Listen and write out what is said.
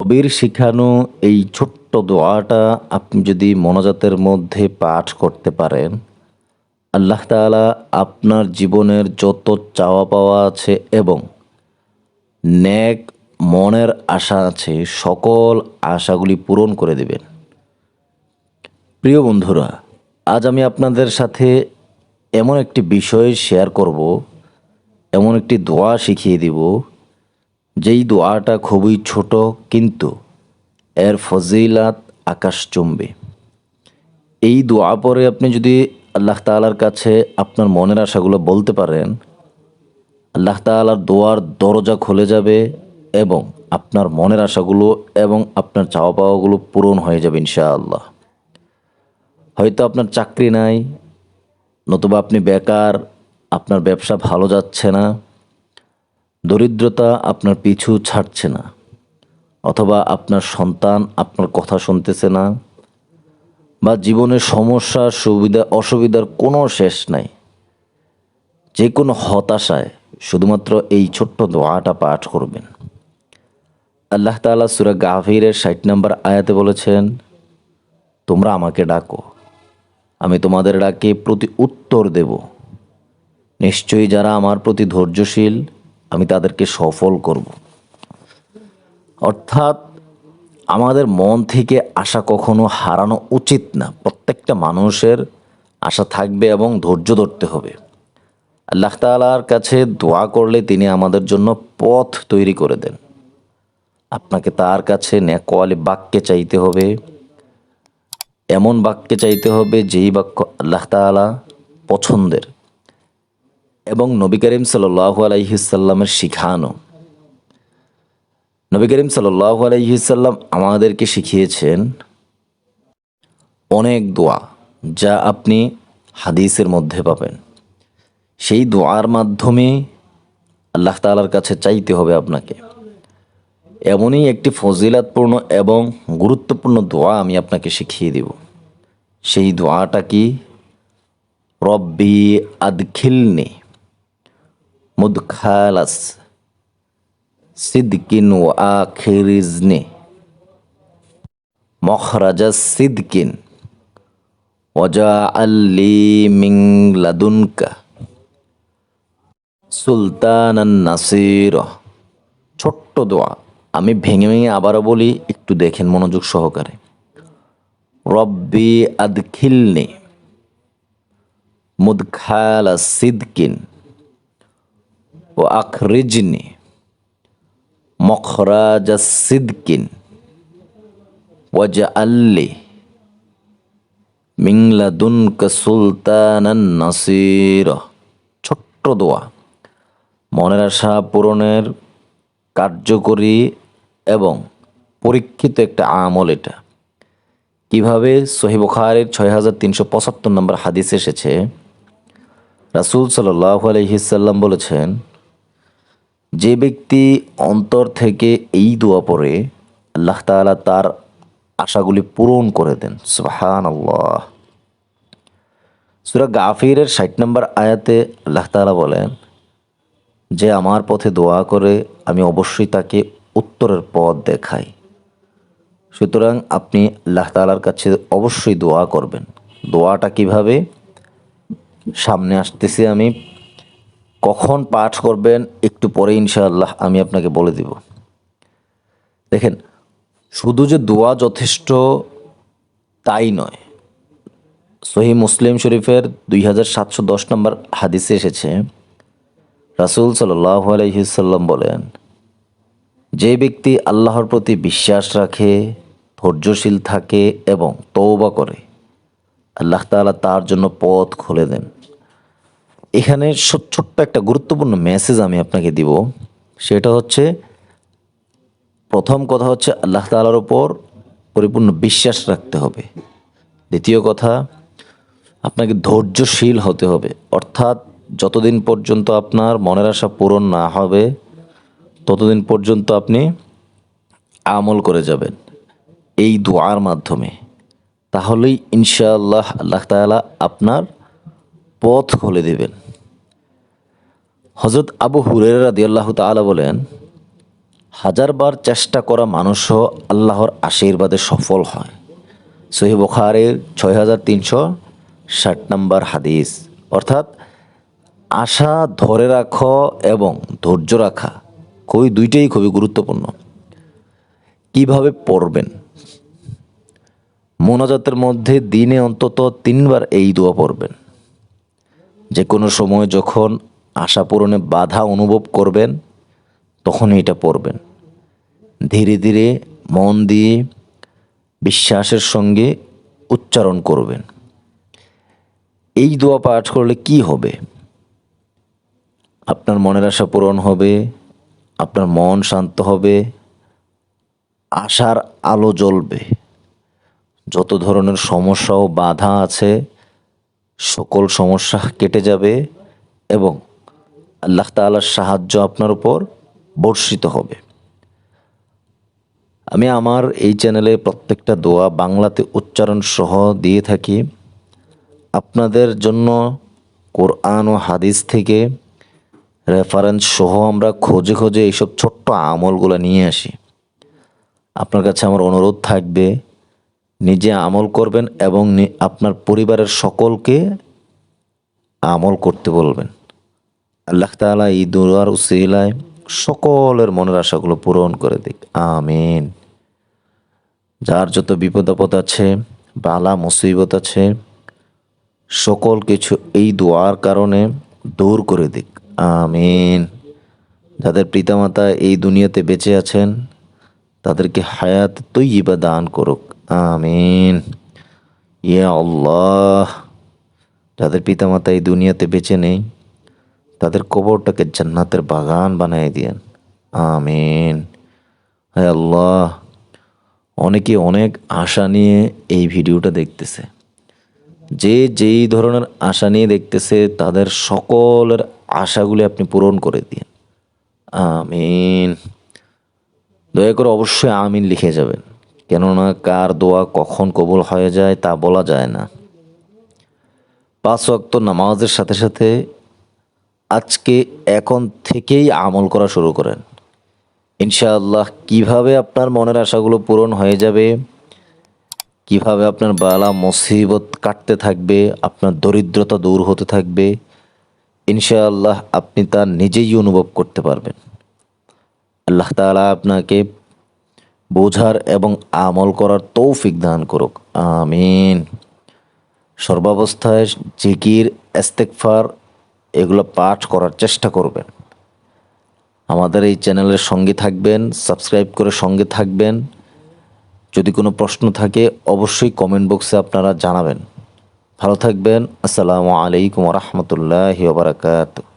নবীর শিখানো এই ছোট্ট দোয়াটা আপনি যদি মোনাজাতের মধ্যে পাঠ করতে পারেন, আল্লাহ তাআলা আপনার জীবনের যত চাওয়া পাওয়া আছে এবং নেক মনের আশা আছে, সকল আশাগুলি পূরণ করে দেবেন। প্রিয় বন্ধুরা, আজ আমি আপনাদের সাথে এমন একটি বিষয় শেয়ার করব, এমন একটি দোয়া শিখিয়ে দিব, যেই দোয়াটা খুবই ছোট কিন্তু এর ফজিলাত আকাশচুম্বী। এই দোয়া পরে আপনি যদি আল্লাহ তাআলার কাছে আপনার মনের আশাগুলো বলতে পারেন, আল্লাহ তাআলার দোয়ার দরজা খুলে যাবে এবং আপনার মনের আশাগুলো এবং আপনার চাওয়া পাওয়াগুলো পূরণ হয়ে যাবে ইনশাআল্লাহ। হয়তো আপনার চাকরি নাই, নতুবা আপনি বেকার, আপনার ব্যবসা ভালো যাচ্ছে না, দরিদ্রতা আপনার পিছু ছাড়ছে না, অথবা আপনার সন্তান আপনার কথা শুনতেছে না, বা জীবনের সমস্যা অসুবিধার কোনো শেষ নাই। যে কোনো হতাশায় শুধুমাত্র এই ছোট্ট দোয়াটা পাঠ করবেন। আল্লাহ তাআলা সূরা গাফিরের ৬০ নম্বর আয়াতে বলেছেন, তোমরা আমাকে ডাকো, আমি তোমাদের ডাকে প্রতি উত্তর দেব। নিশ্চয়ই যারা আমার প্রতি ধৈর্যশীল, আমি তাদেরকে সফল করব। অর্থাৎ আমাদের মন থেকে আশা কখনো হারানো উচিত না। প্রত্যেকটা মানুষের আশা থাকবে এবং ধৈর্য ধরতে হবে। আল্লাহ তাআলার কাছে দোয়া করলে তিনি আমাদের জন্য পথ তৈরি করে দেন। আপনাকে তার কাছে নেকওয়ালি বাক্যে চাইতে হবে, এমন বাক্যে চাইতে হবে যেই বাক্য আল্লাহ তাআলা পছন্দের এবং নবী করিম সাল্লাল্লাহু আলাইহি সাল্লামের শিখানো। নবী করিম সাল্লাল্লাহু আলাইহি সাল্লাম আমাদেরকে শিখিয়েছেন অনেক দোয়া, যা আপনি হাদিসের মধ্যে পাবেন। সেই দোয়ার মাধ্যমে আল্লাহ তাআলার কাছে চাইতে হবে আপনাকে। এমনই একটি ফজিলাতপূর্ণ এবং গুরুত্বপূর্ণ দোয়া আমি আপনাকে শিখিয়ে দেব। সেই দোয়াটা কি? রব্বি আদখিলনি মুদখালাস সিদকিন ওয়া আখিরিজনি মখরাজাস সিদকিন ওয়াজআল লি মিন লাদুনকা সুলতানান নাসিরা। ছোট্ট দোয়া, আমি ভেঙে ভেঙে আবারও বলি, একটু দেখেন মনোযোগ সহকারে। রব্বি আদখিলনি মুদখালা সিদকিন ওয়া আখরিজনি মখরাজা সিদকিন ওয়াজআল লি মিন লাদুনকা সুলতানান নাসিরা। ছোট্ট দোয়া, মনের আশা পূরণের কার্যকরী এবং পরীক্ষিত একটা আমল এটা। কিভাবে? সহিহ বুখারীর ৬৩৭৫ নম্বর হাদিস এসেছে, রাসূল সাল্লাল্লাহু আলাইহি সাল্লাম বলেছেন, যে ব্যক্তি অন্তর থেকে এই দোয়া পড়ে, আল্লাহ তাআলা তার আশাগুলি পূরণ করে দেন। সুবহানাল্লাহ। সূরা গাফিরের ৬০ নম্বর আয়াতে আল্লাহ তাআলা বলেন, যে আমার পথে দোয়া করে আমি অবশ্যই তাকে উত্তরের পথ দেখাই। সুতরাং আপনি আল্লাহ তাআলার কাছে অবশ্যই দোয়া করবেন। দোয়াটা কিভাবে? সামনে আসতেছি আমি। কখন পাঠ করবেন একটু পরে ইনশাআল্লাহ আমি আপনাকে বলে দিব। দেখেন, শুধু যে দোয়া যথেষ্ট তাই নয়। সহিহ মুসলিম শরীফের 2710 নম্বর হাদিসে এসেছে, রাসূল সাল্লাল্লাহু আলাইহি সাল্লাম বলেন, যে ব্যক্তি আল্লাহর প্রতি বিশ্বাস রাখে, ধৈর্যশীল থাকে এবং তওবা করে, আল্লাহ তাআলা তার জন্য পথ খুলে দেন। এখানে ছোট্ট একটা গুরুত্বপূর্ণ মেসেজ আমি আপনাকে দিব। সেটা হচ্ছে, প্রথম কথা হচ্ছে আল্লাহ তাআলার উপর পরিপূর্ণ বিশ্বাস রাখতে হবে। দ্বিতীয় কথা, আপনাকে ধৈর্যশীল হতে হবে। অর্থাৎ যতদিন পর্যন্ত আপনার মনের আশা পূরণ না হবে, ততদিন পর্যন্ত আপনি আমল করে যাবেন এই দোয়ার মাধ্যমে। তাহলেই ইনশাআল্লাহ আল্লাহ তাআলা আপনার পথ খুলে দেবেন। হযরত আবু হুরায়রা রাদিয়াল্লাহু তাআলা বলেন, হাজারবার চেষ্টা করা মানুষও আল্লাহর আশীর্বাদে সফল হয়। সহিহ বুখারীর 6360 নম্বর হাদিস। অর্থাৎ আশা ধরে রাখো এবং ধৈর্য রাখা দুইটাই খুবই গুরুত্বপূর্ণ। কিভাবে পড়বেন? মোনাজাতের মধ্যে দিনে অন্তত 3বার এই দোয়া পড়বেন। যে কোনো সময় যখন আশা পূরণে বাধা অনুভব করবেন তখন এটা পড়বেন। ধীরে ধীরে মন দিয়ে বিশ্বাসের সঙ্গে উচ্চারণ করবেন। এই দোয়া পাঠ করলে কি হবে? আপনার মনের আশা পূরণ হবে, আপনার মন শান্ত হবে, আশার আলো জ্বলবে, যত ধরনের সমস্যা ও বাধা আছে সকল সমস্যা কেটে যাবে এবং আল্লাহ তাআলার সাহায্য আপনার উপর বর্ষিত হবে। আমি আমার এই চ্যানেলে প্রত্যেকটা দোয়া বাংলাতে উচ্চারণ সহ দিয়ে থাকি। আপনাদের জন্য কোরআন ও হাদিস থেকে রেফারেন্স সহ আমরা খোঁজে খোঁজে এইসব ছোট্ট আমলগুলো নিয়ে আসি। আপনার কাছে আমার অনুরোধ থাকবে, নিজে আমল করবেন এবং আপনার পরিবারের সকলকে আমল করতে বলবেন। আল্লাহ তাআলা এই দুআর উসিলায় সকলের মনের আশাগুলো পূরণ করে দিক, আমিন। যার যত বিপদ আপদ আছে, বালা মুসিবত আছে, সকল কিছু এই দোয়ার কারণে দূর করে দিক, আমিন। যাদের পিতামাতা এই দুনিয়াতে বেঁচে আছেন তাদেরকে হায়াত তৈয়্যিবা দান করুক, আমিন। ইয়া আল্লাহ, যাদের পিতামাতা এই দুনিয়াতে বেঁচে নেই তাদের কবরটাকে জান্নাতের বাগান বানিয়ে দিয়েন, আমিন। হে আল্লাহ, অনেকে অনেক আশা নিয়ে এই ভিডিওটা দেখতেছে। যে যেই ধরনের আশা নিয়ে দেখতেছে তাদের সকলের আশাগুলি আপনি পূরণ করে দিন, আমিন। দয়া করে অবশ্যই আমিন লিখে যাবেন, কেননা কার দোয়া কখন কবুল হয়ে যায় তা বলা যায় না। 5 ওয়াক্ত নামাজের সাথে সাথে আজকে এখন থেকেই আমল করা শুরু করেন। ইনশাআল্লাহ কিভাবে আপনার মনের আশাগুলো পূরণ হয়ে যাবে, কিভাবে আপনার বালা মুসিবত কাটতে থাকবে, আপনার দরিদ্রতা দূর হতে থাকবে, ইনশাআল্লাহ আপনি তা নিজেই অনুভব করতে পারবেন। আল্লাহ তাআলা আপনাকে বোঝার এবং আমল করার তৌফিক দান করুক, আমিন। সর্বাবস্থায় জিকির, ইস্তেগফার এগুলো পাঠ করার চেষ্টা করবেন। আমাদের এই চ্যানেলের সঙ্গে থাকবেন, সাবস্ক্রাইব করে সঙ্গে থাকবেন। যদি কোনো প্রশ্ন থাকে অবশ্যই কমেন্ট বক্সে আপনারা জানাবেন। ভালো থাকবেন। আসসালামু আলাইকুম ওয়া রাহমাতুল্লাহি ওয়া বারাকাতুহু।